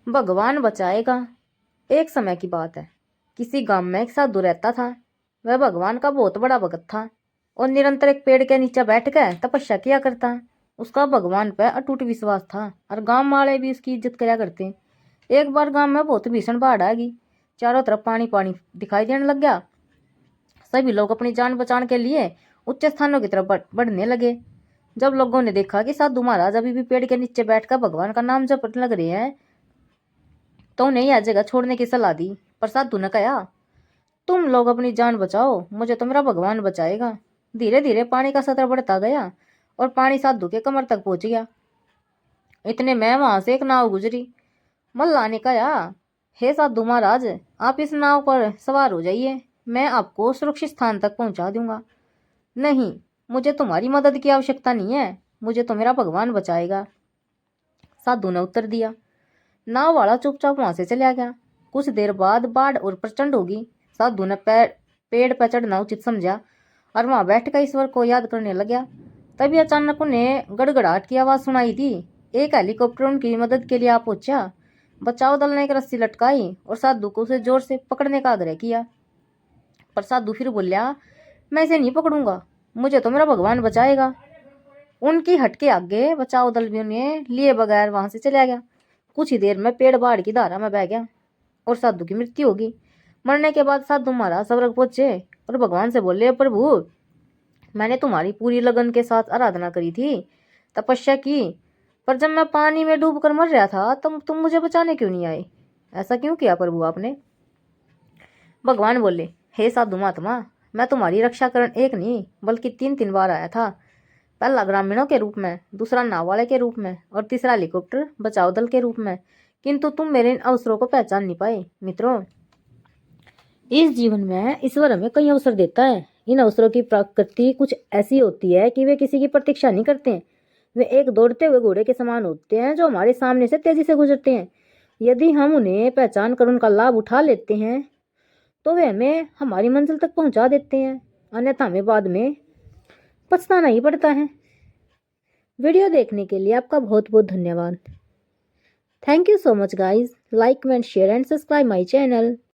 भगवान बचाएगा। एक समय की बात है, किसी गांव में एक साधु रहता था। वह भगवान का बहुत बड़ा भक्त था और निरंतर एक पेड़ के नीचे बैठकर तपस्या किया करता। उसका भगवान पर अटूट विश्वास था और गांव वाले भी उसकी इज्जत किया करते। एक बार गांव में बहुत भीषण बाढ़ आ गई। चारों तरफ पानी पानी दिखाई देने लग गया। सभी लोग अपनी जान बचाने के लिए उच्च स्थानों की तरफ बढ़ने लगे। जब लोगों ने देखा कि साधु महाराज अभी भी पेड़ के नीचे बैठकर भगवान का नाम जपने लग रहे हैं, तो उन्हें यह जगह छोड़ने की सलाह दी। पर साधु ने कहा, तुम लोग अपनी जान बचाओ, मुझे तो मेरा भगवान बचाएगा। धीरे धीरे पानी का सतह बढ़ता गया और पानी साधु के कमर तक पहुंच गया। इतने में वहां से एक नाव गुजरी। मल्लाह ने कहा, हे साधु महाराज, आप इस नाव पर सवार हो जाइए, मैं आपको सुरक्षित स्थान तक पहुंचा दूंगा। नहीं, मुझे तुम्हारी मदद की आवश्यकता नहीं है, मुझे तो मेरा भगवान बचाएगा, साधु ने उत्तर दिया। नाव वाला चुपचाप वहां से चला गया। कुछ देर बाद बाढ़ और प्रचंड होगी। साधु ने पेड़ पर चढ़ना उचित समझा और वहां बैठकर ईश्वर को याद करने लगा। तभी अचानक उन्हें गड़गड़ाहट की आवाज सुनाई दी। एक हेलीकॉप्टर उनकी मदद के लिए आ पहुंचा। बचाव दल ने एक रस्सी लटकाई और साधु को उसे जोर से पकड़ने का आग्रह किया। पर साधु फिर बोलिया, मैं इसे नहीं पकड़ूंगा, मुझे तो मेरा भगवान बचाएगा। उनकी हट के आगे बचाव दल भी उन्हें लिए बगैर वहां से चला गया। कुछ ही देर में पेड़ बाढ़ की धारा में बह गया और साधु की मृत्यु होगी। मरने के बाद साधु महाराज स्वर्ग पहुंचे और भगवान से बोले, प्रभु, मैंने तुम्हारी पूरी लगन के साथ आराधना करी थी, तपस्या की, पर जब मैं पानी में डूब कर मर रहा था तब तुम मुझे बचाने क्यों नहीं आए? ऐसा क्यों किया प्रभु आपने? भगवान बोले, हे साधु महात्मा, मैं तुम्हारी रक्षा करने एक नहीं बल्कि तीन तीन बार आया था। पहला ग्रामीणों के रूप में, दूसरा नाव वाले के रूप में और तीसरा हेलीकॉप्टर बचाव दल के रूप में, किंतु तुम मेरे इन अवसरों को पहचान नहीं पाए। मित्रों, इस जीवन में ईश्वर हमें कई अवसर देता है। इन अवसरों की प्रकृति कुछ ऐसी होती है कि वे किसी की प्रतीक्षा नहीं करते। वे एक दौड़ते हुए घोड़े के समान होते हैं जो हमारे सामने से तेजी से गुजरते हैं। यदि हम उन्हें पहचान कर उनका लाभ उठा लेते हैं तो वे हमें हमारी मंजिल तक पहुंचा देते हैं, अन्यथा हमें बाद में पछताना ही पड़ता है। वीडियो देखने के लिए आपका बहुत बहुत धन्यवाद। Thank you so much guys. Like, comment, share and subscribe my channel.